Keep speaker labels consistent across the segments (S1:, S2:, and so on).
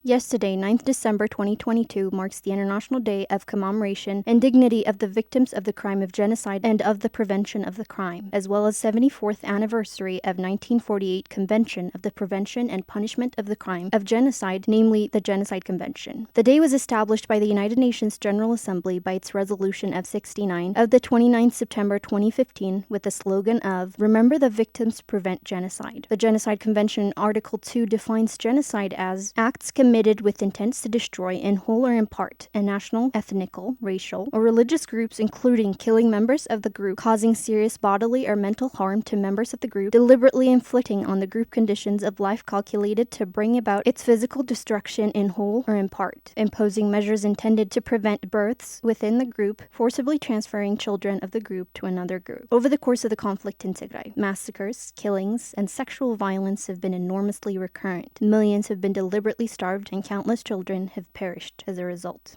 S1: Yesterday, 9th December 2022, marks the International Day of Commemoration and Dignity of the Victims of the Crime of Genocide and of the Prevention of the Crime, as well as 74th anniversary of 1948 Convention of the Prevention and Punishment of the Crime of Genocide, namely the Genocide Convention. The day was established by the United Nations General Assembly by its Resolution of 69 of the 29th September 2015 with the slogan of "Remember the Victims, Prevent Genocide." The Genocide Convention Article 2 defines genocide as acts committed with intents to destroy in whole or in part a national, ethnical, racial, or religious groups, including killing members of the group, causing serious bodily or mental harm to members of the group, deliberately inflicting on the group conditions of life calculated to bring about its physical destruction in whole or in part, imposing measures intended to prevent births within the group, forcibly transferring children of the group to another group. Over the course of the conflict in Tigray, massacres, killings, and sexual violence have been enormously recurrent. Millions have been deliberately starved and countless children have perished as a result.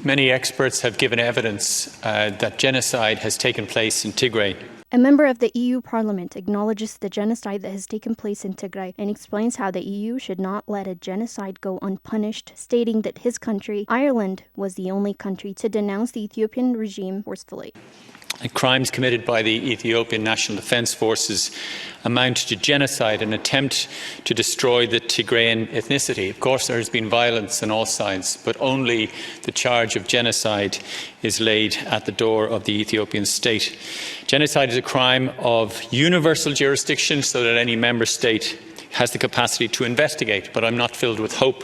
S2: Many experts have given evidence that genocide has taken place in Tigray.
S1: A member of the EU Parliament acknowledges the genocide that has taken place in Tigray and explains how the EU should not let a genocide go unpunished, stating that his country, Ireland, was the only country to denounce the Ethiopian regime forcefully.
S2: Crimes committed by the Ethiopian National Defence Forces amount to genocide, an attempt to destroy the Tigrayan ethnicity. Of course, there has been violence on all sides, but only the charge of genocide is laid at the door of the Ethiopian state. Genocide is a crime of universal jurisdiction, so that any member state has the capacity to investigate, but I'm not filled with hope.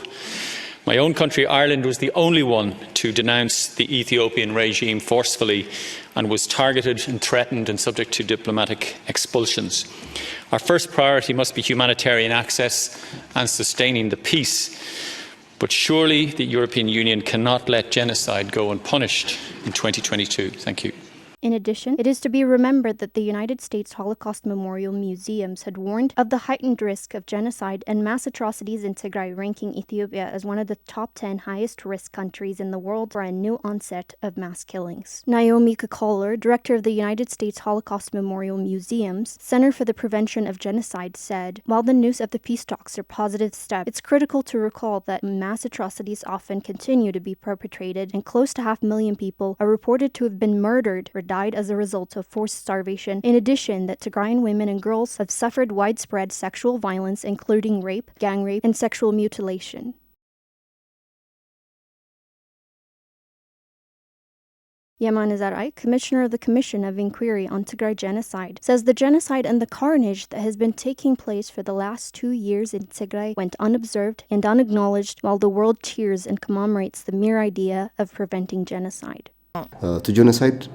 S2: My own country, Ireland, was the only one to denounce the Ethiopian regime forcefully and was targeted and threatened and subject to diplomatic expulsions. Our first priority must be humanitarian access and sustaining the peace. But surely the European Union cannot let genocide go unpunished in 2022. Thank you.
S1: In addition, it is to be remembered that the United States Holocaust Memorial Museums had warned of the heightened risk of genocide and mass atrocities in Tigray, ranking Ethiopia as one of the top 10 highest risk countries in the world for a new onset of mass killings. Naomi Kakaler, director of the United States Holocaust Memorial Museums Center for the Prevention of Genocide, said, "While the news of the peace talks are positive steps, it's critical to recall that mass atrocities often continue to be perpetrated, and close to 500,000 people are reported to have been murdered or died as a result of forced starvation. In addition, that Tigrayan women and girls have suffered widespread sexual violence, including rape, gang rape, and sexual mutilation." Yemane Zeray, commissioner of the Commission of Inquiry on Tigray Genocide, says the genocide and the carnage that has been taking place for the last 2 years in Tigray went unobserved and unacknowledged, while the world cheers and commemorates the mere idea of preventing genocide.
S3: To genocide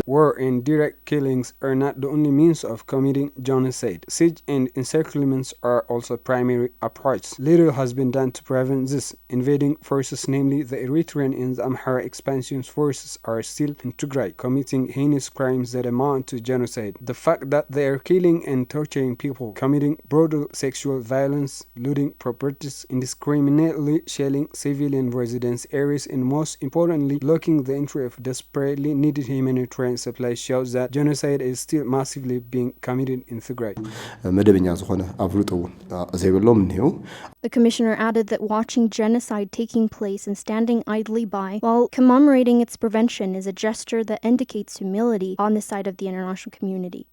S4: War and direct killings are not the only means of committing genocide. Siege and encirclements are also primary approaches. Little has been done to prevent this. Invading forces, namely the Eritrean and the Amhara expansion forces, are still in Tigray, committing heinous crimes that amount to genocide. The fact that they are killing and torturing people, committing brutal sexual violence, looting properties, indiscriminately shelling civilian residence areas, and most importantly, blocking the entry of desperately needed humanitarian supply shows that genocide is still massively being committed in Tigray.
S1: The commissioner added that watching genocide taking place and standing idly by while commemorating its prevention is a gesture that indicates humility on the side of the international community.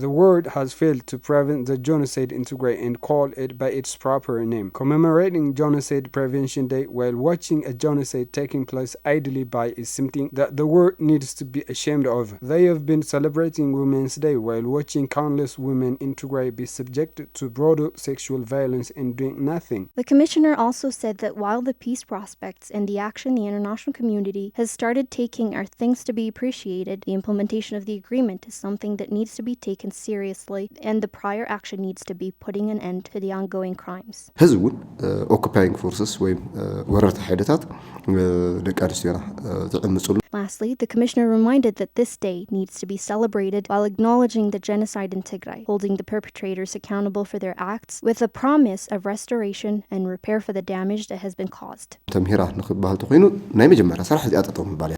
S4: The world has failed to prevent the genocide in Tigray and call it by its proper name. Commemorating Genocide Prevention Day while watching a genocide taking place idly by is something that the world needs to be ashamed of. They have been celebrating Women's Day while watching countless women in Tigray be subjected to brutal sexual violence and doing nothing.
S1: The commissioner also said that while the peace prospects and the action the international community has started taking are things to be appreciated, the implementation of the agreement is something that needs to be taken seriously, and the prior action needs to be putting an end to the ongoing crimes.
S3: Occupying forces
S1: Lastly, the commissioner reminded that this day needs to be celebrated while acknowledging the genocide in Tigray, holding the perpetrators accountable for their acts with a promise of restoration and repair for the damage that has been caused.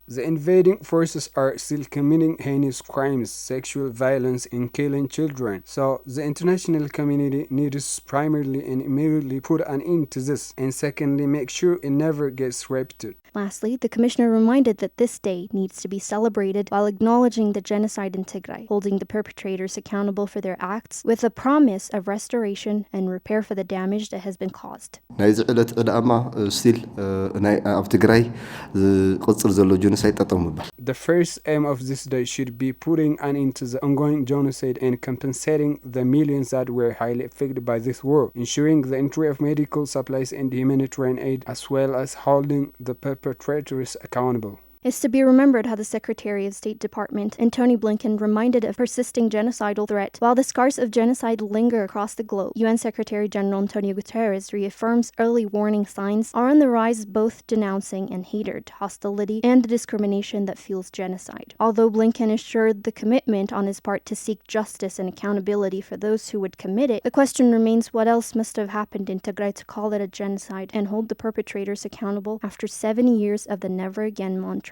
S4: The invading forces are still committing heinous crimes, sexual violence in killing children. So the international community needs primarily and immediately put an end to this, and secondly, make sure it never gets repeated.
S1: Lastly, the commissioner reminded that this day needs to be celebrated while acknowledging the genocide in Tigray, holding the perpetrators accountable for their acts with a promise of restoration and repair for the damage that has been caused.
S3: ናይዚ ዕለት ዕዳማ ስቲል ናይ ኣብ ትግራይ ዝቕፅል ዘሎ ጆኖሳይድ ጠጠው ምባል
S4: The first aim of this day should be putting an end to the ongoing genocide and compensating the millions that were highly affected by this war, ensuring the entry of medical supplies and humanitarian aid, as well as holding the perpetrators accountable.
S1: It's to be remembered how the Secretary of State Department, Antony Blinken, reminded of persisting genocidal threat. While the scars of genocide linger across the globe, UN Secretary General Antonio Guterres reaffirms early warning signs are on the rise, both denouncing and hatred, hostility, and discrimination that fuels genocide. Although Blinken assured the commitment on his part to seek justice and accountability for those who would commit it, the question remains what else must have happened in Tigray to call it a genocide and hold the perpetrators accountable after 70 years of the never again mantra.